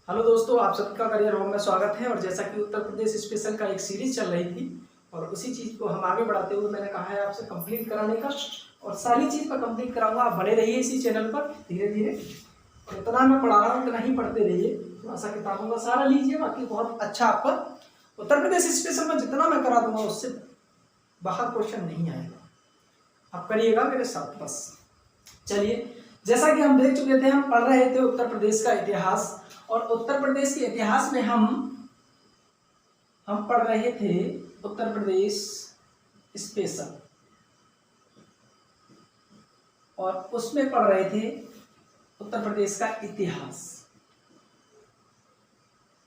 Hello दोस्तों, आप सबका करियर होम में स्वागत है। और जैसा कि उत्तर प्रदेश स्पेशल का एक सीरीज चल रही थी और उसी चीज़ को हम आगे बढ़ाते हुए मैंने कहा है आपसे कंप्लीट कराने का, और सारी चीज़ पर कंप्लीट कराऊंगा। आप बने रहिए इसी चैनल पर धीरे धीरे, और इतना मैं पढ़ा रहा हूँ उतना ही पढ़ते रहिए। थोड़ा सा किताबों का सहारा लीजिए, बाकी बहुत अच्छा आपका उत्तर प्रदेश स्पेशल में जितना मैं करा दूंगा उससे बाहर क्वेश्चन नहीं आएगा। आप करिएगा मेरे साथ बस। चलिए, जैसा कि हम देख चुके थे, हम पढ़ रहे थे उत्तर प्रदेश का इतिहास, और उत्तर प्रदेश के इतिहास में हम पढ़ रहे थे उत्तर प्रदेश स्पेशल, और उसमें पढ़ रहे थे उत्तर प्रदेश का इतिहास।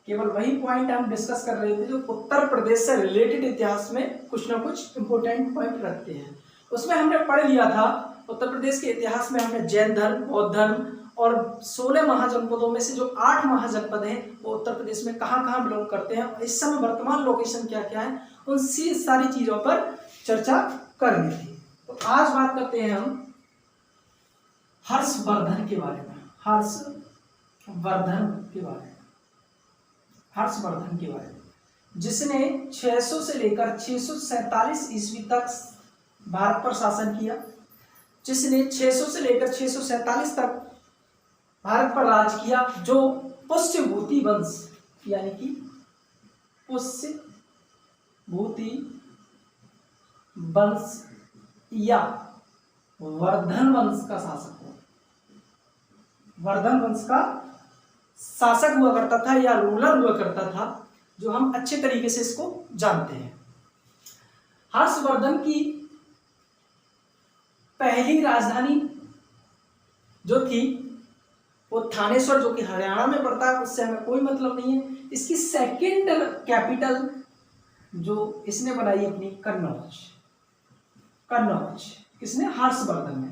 केवल वही पॉइंट हम डिस्कस कर रहे थे जो उत्तर प्रदेश से रिलेटेड इतिहास में कुछ ना कुछ इंपॉर्टेंट पॉइंट रखते हैं। उसमें हमने पढ़ लिया था उत्तर प्रदेश के इतिहास में हमने जैन धर्म, बौद्ध धर्म और 16 महाजनपदों में से जो 8 महाजनपद हैं वो उत्तर प्रदेश में कहाँ कहाँ बिलोंग करते हैं, इस समय वर्तमान लोकेशन क्या क्या है, उन सारी चीजों पर चर्चा कर ली थी। तो आज बात करते हैं हम हर्षवर्धन के बारे में। हर्षवर्धन के बारे में जिसने 600 से लेकर 647 ईस्वी तक भारत पर शासन किया, जिसने 600 से लेकर 647 तक भारत पर राज किया, जो पुष्यभूति वंश यानी कि पुष्यभूति वंश या वर्धन वंश का शासक हुआ। वर्धन वंश का शासक हुआ करता था या रूलर हुआ करता था, जो हम अच्छे तरीके से इसको जानते हैं। हर्षवर्धन की पहली राजधानी जो थी वो थानेश्वर, जो कि हरियाणा में पड़ता है, उससे हमें कोई मतलब नहीं है। इसकी सेकंड कैपिटल जो इसने बनाई अपनी कन्नौज। किसने? हर्षवर्धन ने।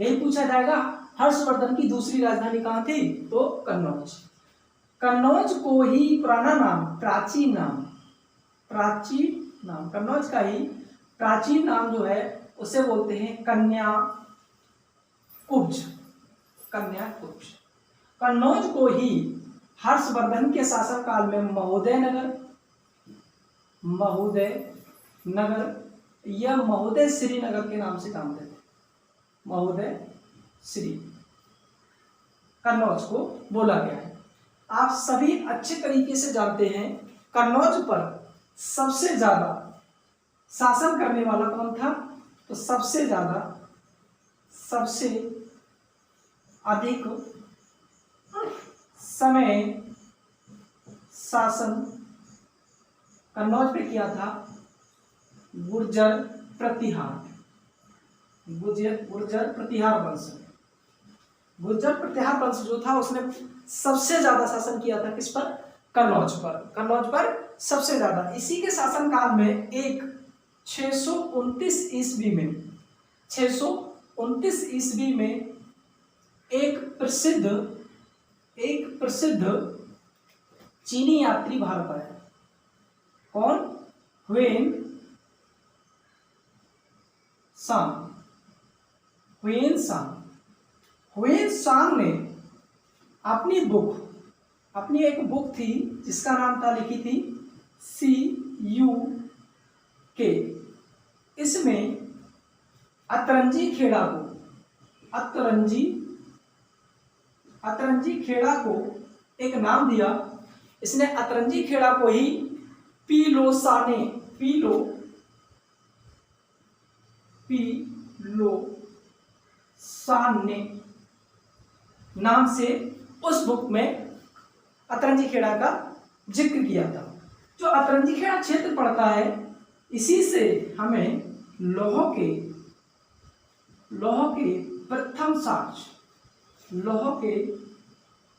यही पूछा जाएगा हर्षवर्धन की दूसरी राजधानी कहाँ थी, तो कन्नौज। कन्नौज को ही पुराना नाम, प्राचीन नाम कन्नौज का ही प्राचीन नाम जो है उसे बोलते हैं कन्याकुब्ज। कन्नौज को ही हर्षवर्धन के शासन काल में महोदय नगर या महोदय श्रीनगर के नाम से जानते थे। महोदय श्री कन्नौज को बोला गया है। आप सभी अच्छे तरीके से जानते हैं कन्नौज पर सबसे ज्यादा शासन करने वाला कौन था, तो सबसे अधिक समय शासन कन्नौज पे किया था गुर्जर प्रतिहार वंश। गुर्जर प्रतिहार वंश जो था उसने सबसे ज्यादा शासन किया था किस पर? कन्नौज पर सबसे ज्यादा। इसी के शासन काल में एक 629 ईस्वी में एक प्रसिद्ध चीनी यात्री भारत आया। कौन? ह्वेन सांग ने अपनी एक बुक थी जिसका नाम था, लिखी थी CUK। इसमें अतरंजी खेड़ा को एक नाम दिया। इसने अतरंजी खेड़ा को ही पीलोसाने नाम से उस बुक में अतरंजी खेड़ा का जिक्र किया था। जो अतरंजी खेड़ा क्षेत्र पड़ता है, इसी से हमें लौह के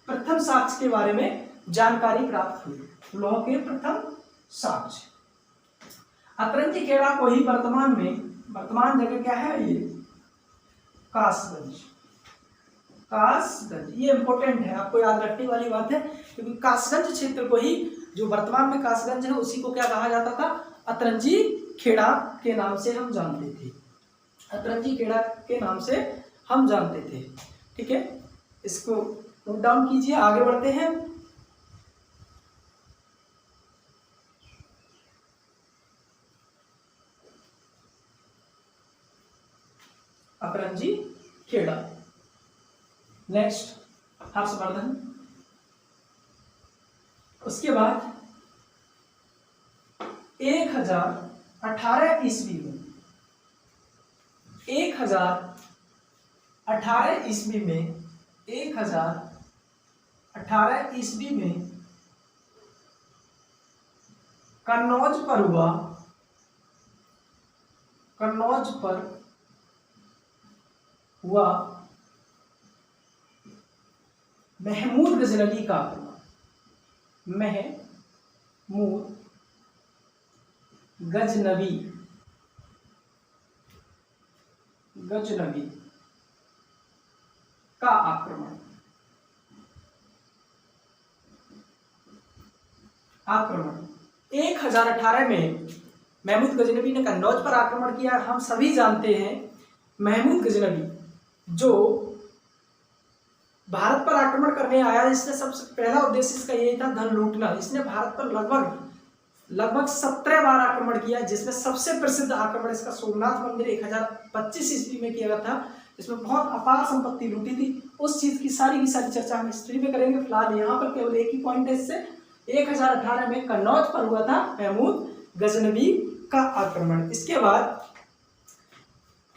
प्रथम साक्ष्य के बारे में जानकारी प्राप्त हुई। लौह के प्रथम साक्ष्य अतरंजी खेड़ा को ही वर्तमान जगह क्या है, ये कासगंज। ये इंपॉर्टेंट है, आपको याद रखने वाली बात है, क्योंकि कासगंज क्षेत्र को ही, जो वर्तमान में कासगंज है, उसी को क्या कहा जाता था? अतरंजी खेड़ा के नाम से हम जानते थे। ठीक है, इसको नोट डाउन कीजिए। आगे बढ़ते हैं। अपरंजी खेड़ा। नेक्स्ट हर्षवर्धन। उसके बाद 1018 ईस्वी में 1018 ईस्वी में 1018 ईस्वी में कन्नौज पर हुआ महमूद गजनवी का आक्रमण। महमूद गजनवी का आक्रमण। 1018 में महमूद गजनवी ने कन्नौज पर आक्रमण किया। हम सभी जानते हैं महमूद गजनवी जो भारत पर आक्रमण करने आया, इसने सबसे पहला उद्देश्य इसका यही था धन लूटना। इसने भारत पर लगभग 17 बार आक्रमण किया, जिसमें सबसे प्रसिद्ध आक्रमण इसका सोमनाथ मंदिर 1025 ईस्वी में किया गया था, जिसमें बहुत अपार संपत्ति लूटी थी। उस चीज की सारी चर्चा हम हिस्ट्री में करेंगे। फिलहाल यहाँ पर केवल एक ही पॉइंट है इससे, 1018 में कन्नौज पर हुआ था महमूद गजनवी का आक्रमण। इसके बाद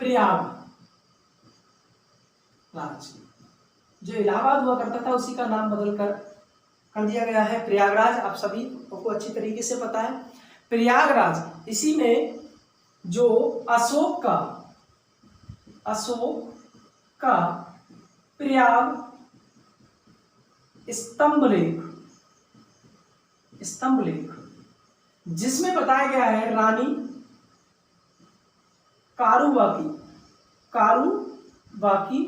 प्रयागराज, जो इलाहाबाद हुआ करता था उसी का नाम बदल कर दिया गया है प्रयागराज। आप सभी को अच्छी तरीके से पता है प्रयागराज। इसी में जो अशोक का प्रयाग स्तंभ लेख जिसमें बताया गया है रानी कारूबाकी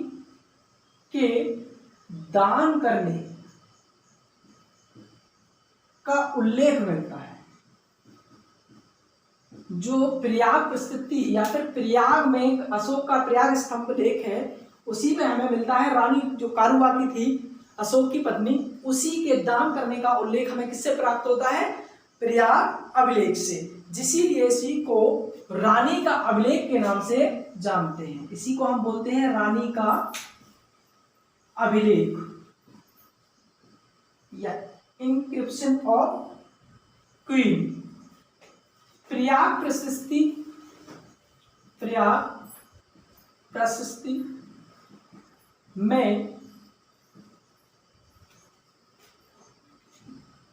के दान करने का उल्लेख मिलता है। जो प्रयाग प्रस्तुति या फिर प्रयाग में अशोक का प्रयाग स्तंभ लेख है, उसी में हमें मिलता है रानी जो कारूबाकी थी अशोक की पत्नी, उसी के दान करने का उल्लेख हमें किससे प्राप्त होता है? प्रयाग अभिलेख से। जिसीलिए इसी को रानी का अभिलेख के नाम से जानते हैं। इसी को हम बोलते हैं रानी का अभिलेख या इंस्क्रिप्शन ऑफ क्वीन। प्रयाग प्रशस्ति में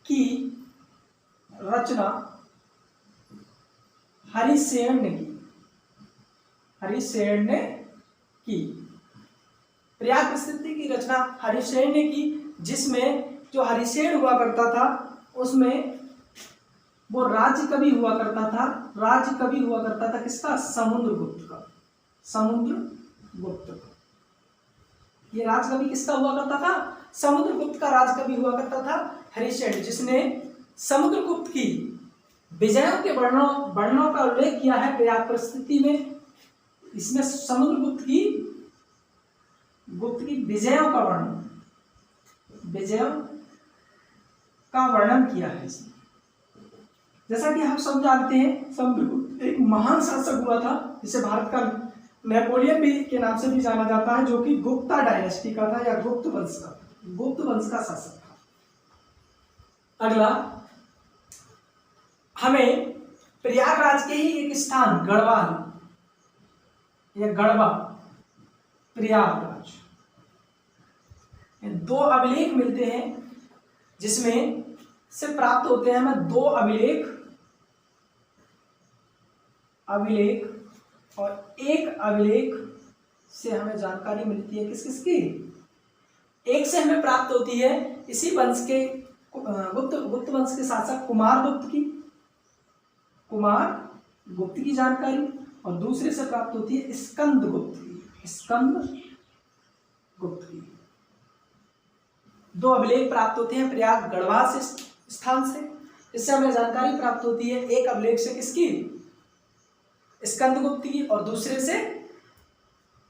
की रचना हरिसेन ने की। प्रयाग प्रशस्ति की रचना हरिसेन ने की, जिसमें जो हरिसेन हुआ करता था उसमें वो राज्य कवि हुआ करता था किसका? समुद्रगुप्त का। ये राजकवि किसका हुआ करता था? समुद्रगुप्त का राजकवि हुआ करता था हरिसेन, जिसने समुद्रगुप्त की विजयों के वर्णनों का उल्लेख किया है प्रयाग प्रस्तुति में। इसमें समुद्रगुप्त की विजयों का वर्णन किया है इसने। जैसा कि हम सब जानते हैं समुद्रगुप्त एक महान शासक हुआ था, जिसे भारत का नेपोलियन भी के नाम से भी जाना जाता है, जो कि गुप्ता डायनेस्टी का था या गुप्त वंश का शासक था। अगला हमें प्रयागराज के ही एक स्थान गढ़वाल या गढ़वा प्रयागराज, दो अभिलेख मिलते हैं, जिसमें से प्राप्त होते हैं हमें दो अभिलेख और एक अभिलेख से हमें जानकारी मिलती है किसकी? एक से हमें प्राप्त होती है इसी वंश के गुप्त वंश के शासक कुमार गुप्त की जानकारी, और दूसरे से प्राप्त होती है स्कंद गुप्त की। दो अभिलेख प्राप्त होते हैं प्रयाग गढ़वा से स्थान से, इससे हमें जानकारी प्राप्त होती है। एक अभिलेख से किसकी? स्कंदगुप्त की, और दूसरे से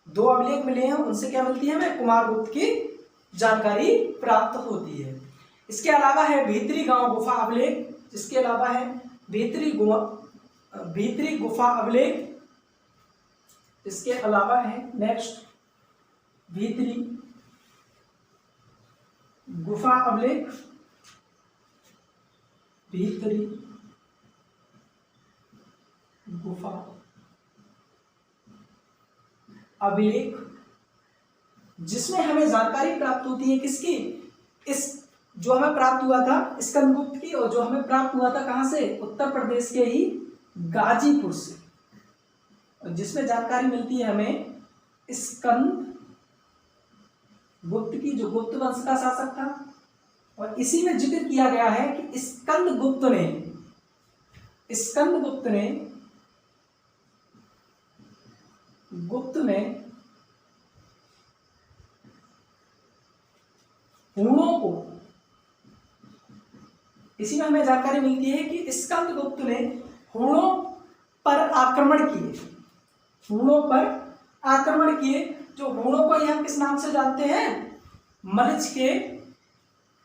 दो अभिलेख मिले हैं, उनसे क्या मिलती है? हमें कुमार गुप्त की जानकारी प्राप्त होती है। इसके अलावा है भीतरी गांव गुफा अभिलेख, जिसके अलावा है भीतरी गुफा अभिलेख, इसके अलावा है नेक्स्ट भीतरी गुफा अभिलेख, भीतरी गुफा अभिलेख, जिसमें हमें जानकारी प्राप्त होती है किसकी, इस जो हमें प्राप्त हुआ था स्कंदगुप्त की, और जो हमें प्राप्त हुआ था कहां से, उत्तर प्रदेश के ही गाजीपुर से, और जिसमें जानकारी मिलती है हमें स्कंद गुप्त की, जो गुप्त वंश का शासक था। और इसी में जिक्र किया गया है कि स्कंदगुप्त ने हूणों को, इसी में हमें जानकारी मिलती है कि स्कंदगुप्त ने हूणों पर आक्रमण किए, हूणों पर आक्रमण किए। जो हूणों को हम किस नाम से जानते हैं, मलिच के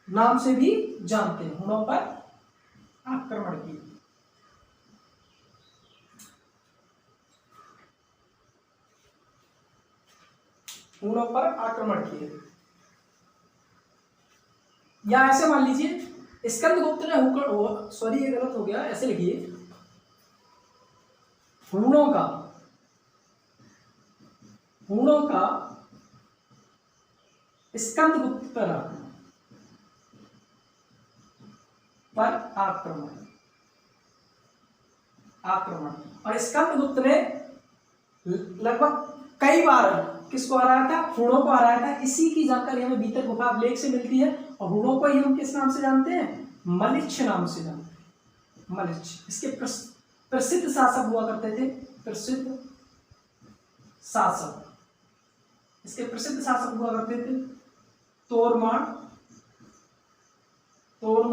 नाम से भी जानते हैं, हूणों पर आक्रमण किए। हूणों पर आक्रमण किए, या ऐसे मान लीजिए स्कंदगुप्त ने सॉरी ये गलत हो गया, ऐसे लिखिए हूणों का स्कंदगुप्त पर आक्रमण, और स्कंदगुप्त ने लगभग कई बार किसको हराया था, हूणों को हराया था। इसी की जानकारी हमें भीतर गुफा अभिलेख से मिलती है, और हूणों को ही हम किस नाम से जानते हैं, मलिच्छ नाम से जानते हैं, मलिच्छ। इसके प्रसिद्ध शासक हुआ करते थे, प्रसिद्ध शासक, इसके प्रसिद्ध शासक हुआ करते थे तोरमान, कौन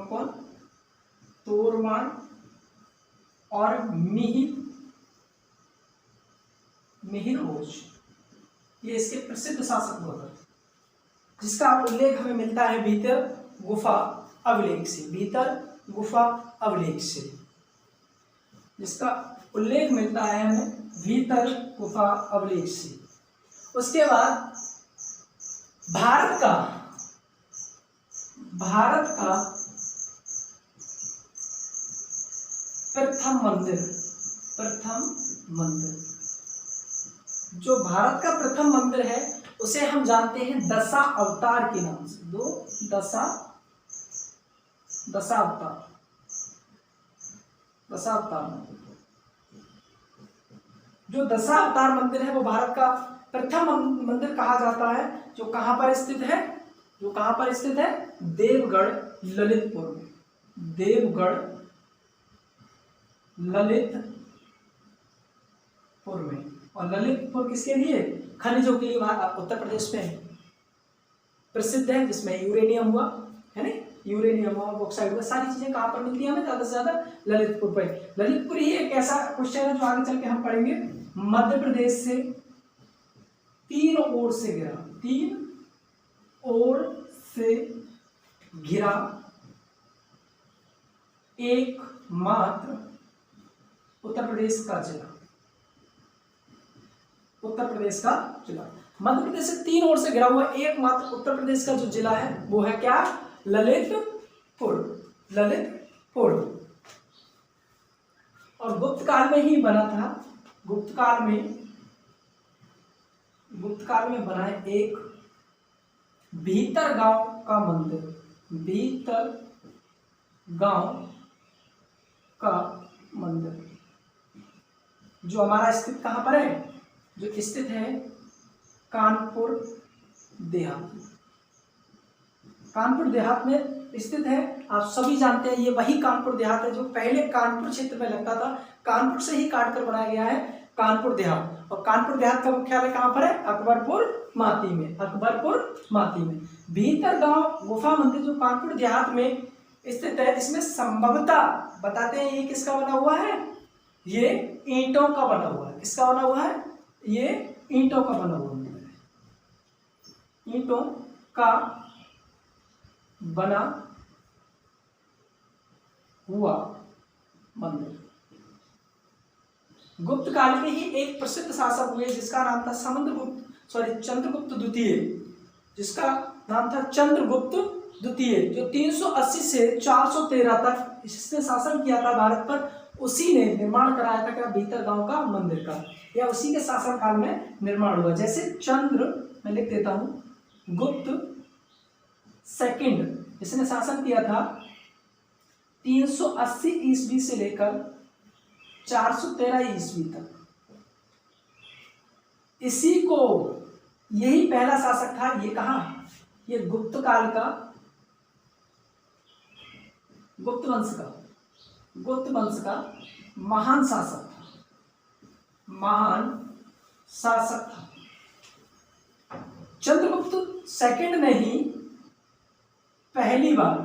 कौन, तोरमान और मिहिरभोज, ये इसके प्रसिद्ध शासक हुआ करते, जिसका उल्लेख हमें मिलता है भीतर गुफा अभिलेख से, भीतर गुफा अभिलेख से, जिसका उल्लेख मिलता है हमें भीतर गुफा अभिलेख से। उसके बाद भारत का प्रथम मंदिर, जो भारत का प्रथम मंदिर है उसे हम जानते हैं दशा अवतार के नाम से, दशावतार मंदिर। जो दशावतार मंदिर है वो भारत का प्रथम मंदिर कहा जाता है, जो कहां पर स्थित है, देवगढ़ ललितपुर में, देवगढ़ ललितपुर में। और ललितपुर किसके लिए, खनिजों के लिए उत्तर प्रदेश में प्रसिद्ध है, जिसमें यूरेनियम हुआ है ना, यूरेनियम हुआ, बॉक्साइड हुआ, सारी चीजें कहाँ पर मिलती है हमें ज्यादा से ज्यादा, ललितपुर पर। ललितपुर ही एक ऐसा क्वेश्चन है जो आगे चल के हम पढ़ेंगे। मध्य प्रदेश से 3 ओर से घिरा एकमात्र उत्तर प्रदेश का जिला, मध्य प्रदेश से 3 ओर से घिरा हुआ एकमात्र उत्तर प्रदेश का जो जिला है वो है क्या, ललितपुर। और गुप्त काल में ही बना था, गुप्त काल में बना है एक भीतर गांव का मंदिर, जो हमारा स्थित कहां पर है, जो स्थित है कानपुर देहात में स्थित है। आप सभी जानते हैं ये वही कानपुर देहात है जो पहले कानपुर क्षेत्र में लगता था, कानपुर से ही काट कर बनाया गया है कानपुर देहात। और कानपुर देहात का मुख्यालय कहां पर है, अकबरपुर माती में। भीतर गांव गुफा मंदिर जो कानपुर देहात में स्थित है, इसमें संभवतः बताते हैं ये किसका बना हुआ है, ये ईंटों का बना हुआ है। किसका बना हुआ है, ये ईंटों का बना हुआ है, ईंटों का बना हुआ मंदिर। गुप्त काल के ही एक प्रसिद्ध शासक हुए जिसका नाम था चंद्रगुप्त द्वितीय, जिसका नाम था चंद्रगुप्त द्वितीय, जो 380 से 413 तक इसने शासन किया था भारत पर। उसी ने निर्माण कराया था क्या, भीतरगांव का मंदिर का, या उसी के शासन काल में निर्माण हुआ। जैसे मैं लिख देता हूं, गुप्त सेकंड इसने शासन किया था 380 ईस्वी से लेकर 413 ईस्वी तक। इसी को, यही पहला शासक था, ये कहाँ, ये गुप्त काल का, गुप्त वंश का महान शासक था। चंद्रगुप्त सेकंड ने ही पहली बार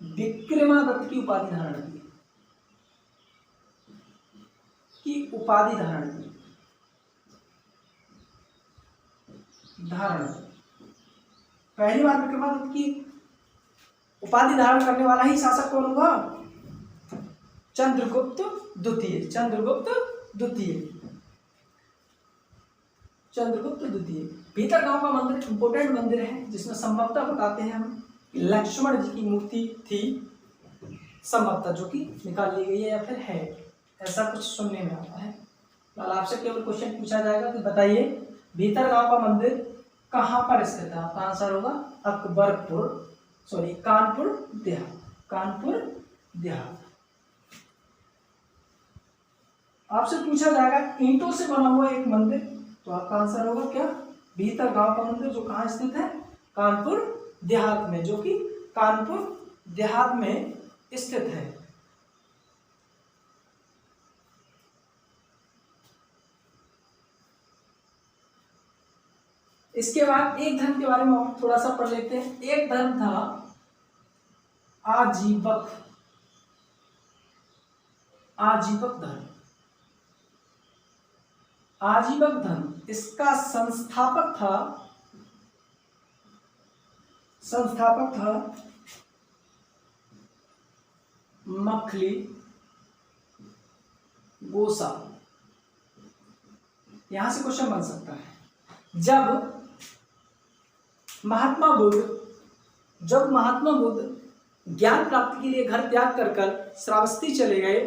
विक्रमादित्य की उपाधि धारण पहली बार विक्रमादित्य की उपाधि धारण करने वाला ही शासक कौन हुआ, चंद्रगुप्त द्वितीय। भीतरगांव का मंदिर इंपोर्टेंट मंदिर है, जिसमें संभवतः बताते हैं हम लक्ष्मण जी की मूर्ति थी, संभवतः, जो कि निकाल ली गई है या फिर है, ऐसा कुछ सुनने में आता है। कल आपसे केवल क्वेश्चन पूछा जाएगा कि बताइए भीतरगांव का मंदिर कहाँ पर स्थित है, आपका आंसर होगा कानपुर देहात। आपसे पूछा जाएगा ईंटों से बना हुआ एक मंदिर, तो आपका आंसर होगा क्या, भीतरगांव का मंदिर, जो कहाँ स्थित है, कानपुर देहात में, जो कि कानपुर देहात में स्थित है। इसके बाद एक धर्म के बारे में और थोड़ा सा पढ़ लेते हैं। एक धर्म था आजीवक धर्म। इसका संस्थापक था मखली गोसाल। यहां से क्वेश्चन बन सकता है, जब महात्मा बुद्ध ज्ञान प्राप्ति के लिए घर त्याग कर श्रावस्ती चले गए,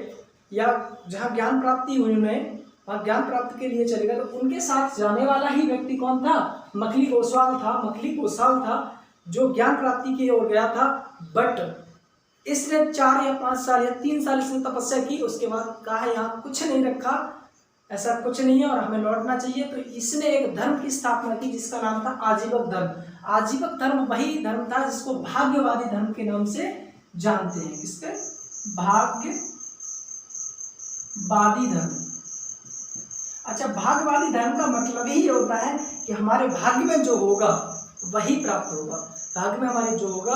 या जहां ज्ञान प्राप्ति हुई उन्हें, वहां ज्ञान प्राप्ति के लिए चले गए, तो उनके साथ जाने वाला ही व्यक्ति कौन था, मखली गोसाल था, जो ज्ञान प्राप्ति की ओर गया था। बट इसने 4 या 5 साल या 3 साल इसने तपस्या की, उसके बाद कहा यहाँ कुछ नहीं रखा, ऐसा कुछ नहीं है और हमें लौटना चाहिए। तो इसने एक धर्म की स्थापना की जिसका नाम था आजीवक धर्म। आजीवक धर्म वही धर्म था जिसको भाग्यवादी धर्म के नाम से जानते हैं। किसके, भाग्यवादी धर्म। अच्छा, भाग्यवादी धर्म का मतलब ही होता है कि हमारे भाग्य में जो होगा वही प्राप्त होगा, भाग्य में हमारे जो होगा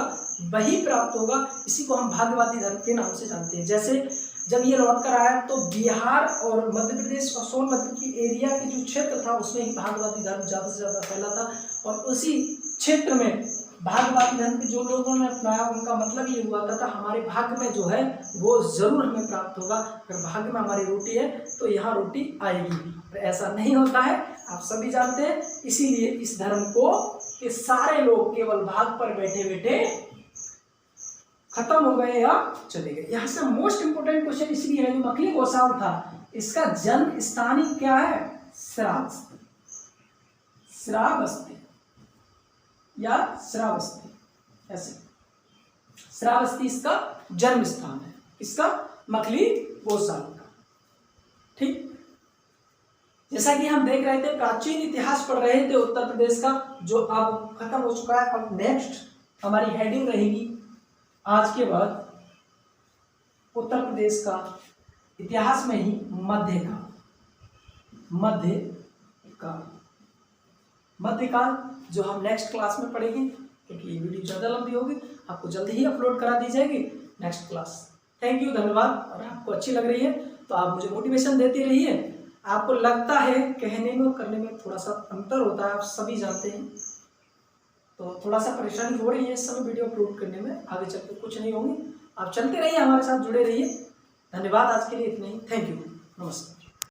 वही प्राप्त होगा। इसी को हम भाग्यवादी धर्म के नाम से जानते हैं। जैसे जब ये लौट कर आया तो बिहार और मध्य प्रदेश और सोनभद्र की एरिया के जो क्षेत्र था उसमें ही भाग्यवादी धर्म ज़्यादा से ज़्यादा फैला था, और उसी क्षेत्र में भाग्यवादी धर्म के जो लोगों ने अपनाया उनका मतलब ये हुआ था हमारे भाग्य में जो है वो जरूर हमें प्राप्त होगा। अगर भाग्य में हमारी रोटी है तो यहाँ रोटी आएगी, और ऐसा नहीं होता है, आप सभी जानते हैं। इसीलिए इस धर्म को ये सारे लोग केवल भाग पर बैठे बैठे खत्म हो गए या चले गए। यहाँ से मोस्ट इंपोर्टेंट क्वेश्चन इसलिए है, जो मखली गोसाल था इसका जन्म स्थानीय क्या है, श्रावस्ती या श्रावस्ती, ऐसे श्रावस्ती इसका जन्म स्थान है, इसका मखली गोसाल का। ठीक, जैसा कि हम देख रहे थे, प्राचीन इतिहास पढ़ रहे थे उत्तर प्रदेश का, जो अब खत्म हो चुका है। अब नेक्स्ट हमारी हेडिंग रहेगी आज के बाद उत्तर प्रदेश का इतिहास में ही मध्यकाल, जो हम नेक्स्ट क्लास में पढ़ेंगे, क्योंकि ये वीडियो ज़्यादा लंबी होगी, आपको जल्दी ही अपलोड करा दी जाएगी नेक्स्ट क्लास। थैंक यू, धन्यवाद। और आपको अच्छी लग रही है तो आप मुझे मोटिवेशन देते रहिए। आपको लगता है कहने में और करने में थोड़ा सा अंतर होता है, आप सभी जानते हैं। तो थोड़ा सा परेशानी हो रही है इस समय वीडियो अपलोड करने में, आगे चल के कुछ नहीं होंगी। आप चलते रहिए, हमारे साथ जुड़े रहिए। धन्यवाद, आज के लिए इतना ही। थैंक यू, नमस्कार।